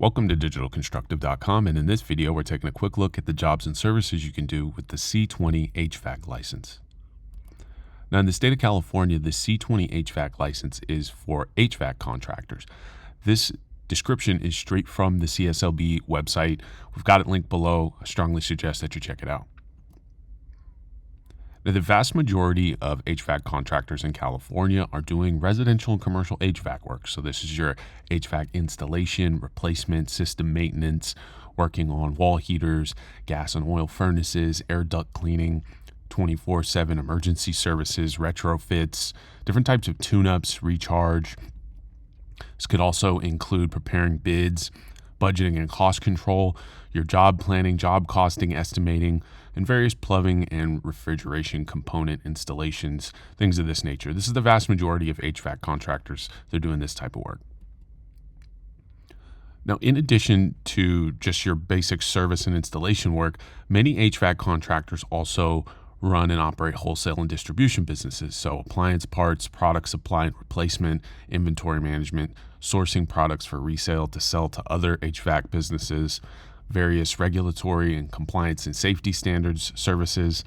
Welcome to digitalconstructive.com, and in this video we're taking a quick look at the jobs and services you can do with the C-20 HVAC license. Now in the state of California, the C-20 HVAC license is for HVAC contractors. This description is straight from the CSLB website. We've got it linked below. I strongly suggest that you check it out. Now, the vast majority of HVAC contractors in California are doing residential and commercial HVAC work. So this is your HVAC installation, replacement, system maintenance, working on wall heaters, gas and oil furnaces, air duct cleaning, 24/7 emergency services, retrofits, different types of tune-ups, recharge. This could also include preparing bids, budgeting and cost control, your job planning, job costing, estimating, and various plumbing and refrigeration component installations, things of this nature. This is the vast majority of HVAC contractors. They're doing this type of work. Now, in addition to just your basic service and installation work, many HVAC contractors also run and operate wholesale and distribution businesses. So appliance parts, product supply and replacement, inventory management, sourcing products for resale to sell to other HVAC businesses, various regulatory and compliance and safety standards services.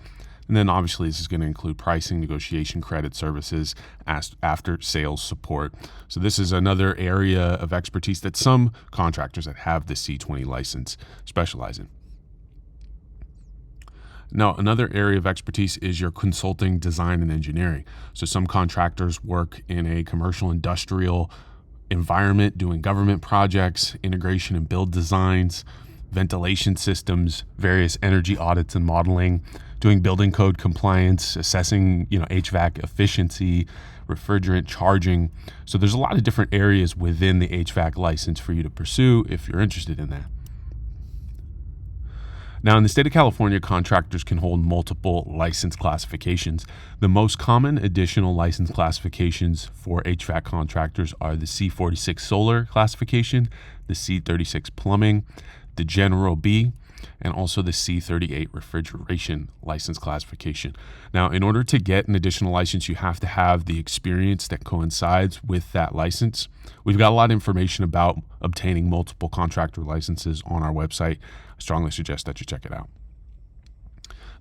And then obviously this is going to include pricing, negotiation, credit services, after sales support. So this is another area of expertise that some contractors that have the C-20 license specialize in. Now, another area of expertise is your consulting, design, and engineering. So some contractors work in a commercial industrial environment doing government projects, integration and build designs, ventilation systems, various energy audits and modeling, doing building code compliance, assessing, HVAC efficiency, refrigerant charging. So there's a lot of different areas within the HVAC license for you to pursue if you're interested in that. Now, in the state of California, contractors can hold multiple license classifications. The most common additional license classifications for HVAC contractors are the C-46 solar classification, the C-36 plumbing, the General B, and also the C-38 refrigeration license classification. Now, in order to get an additional license, you have to have the experience that coincides with that license. We've got a lot of information about obtaining multiple contractor licenses on our website. I strongly suggest that you check it out.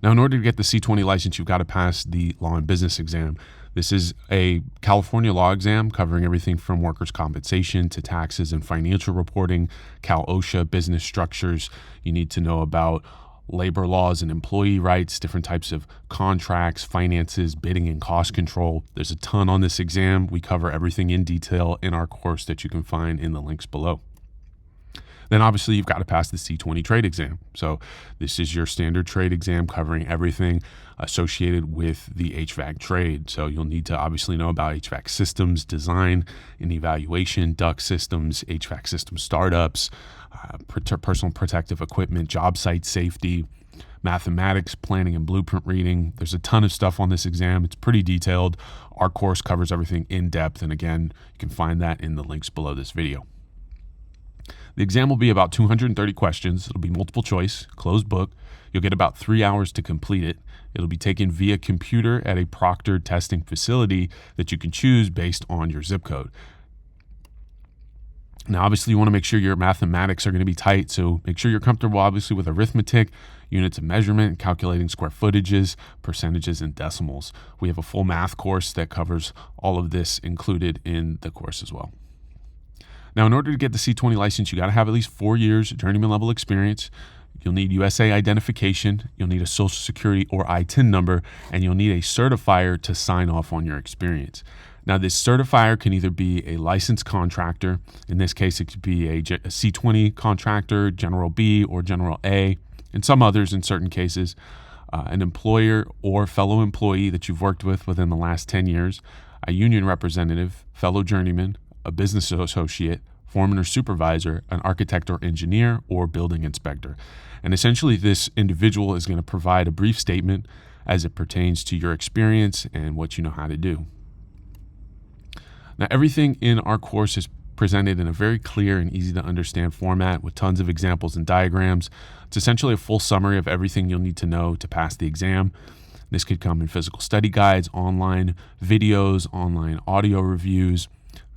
Now, in order to get the C-20 license, you've got to pass the law and business exam. This is a California law exam covering everything from workers' compensation to taxes and financial reporting, Cal OSHA, business structures. You need to know about labor laws and employee rights, different types of contracts, finances, bidding, and cost control. There's a ton on this exam. We cover everything in detail in our course that you can find in the links below. Then obviously you've got to pass the C-20 trade exam. So this is your standard trade exam covering everything associated with the HVAC trade. So you'll need to obviously know about HVAC systems, design and evaluation, duct systems, HVAC system startups, personal protective equipment, job site safety, mathematics, planning and blueprint reading. There's a ton of stuff on this exam. It's pretty detailed. Our course covers everything in depth. And again, you can find that in the links below this video. The exam will be about 230 questions. It'll be multiple choice, closed book. You'll get about 3 hours to complete it. It'll be taken via computer at a proctored testing facility that you can choose based on your zip code. Now, obviously, you want to make sure your mathematics are going to be tight, so make sure you're comfortable, obviously, with arithmetic, units of measurement, calculating square footages, percentages, and decimals. We have a full math course that covers all of this included in the course as well. Now, in order to get the C-20 license, you got to have at least 4 years journeyman level experience. You'll need USA identification. You'll need a social security or ITIN number, and you'll need a certifier to sign off on your experience. Now, this certifier can either be a licensed contractor. In this case, it could be a C-20 contractor, General B or General A, and some others in certain cases, an employer or fellow employee that you've worked with within the last 10 years, a union representative, fellow journeyman, a business associate, foreman or supervisor, an architect or engineer, or building inspector. And essentially, this individual is going to provide a brief statement as it pertains to your experience and what you know how to do. Now, everything in our course is presented in a very clear and easy to understand format with tons of examples and diagrams. It's essentially a full summary of everything you'll need to know to pass the exam. This could come in physical study guides, online videos, online audio reviews,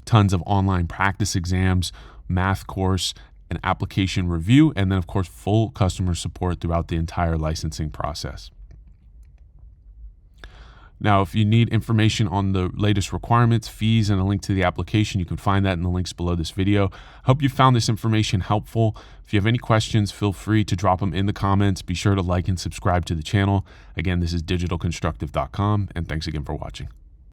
tons of online practice exams, math course, an application review, and then of course full customer support throughout the entire licensing process. Now, if you need information on the latest requirements, fees, and a link to the application, you can find that in the links below this video. I hope you found this information helpful. If you have any questions, feel free to drop them in the comments. Be sure to like and subscribe to the channel. Again, this is digitalconstructive.com, and thanks again for watching.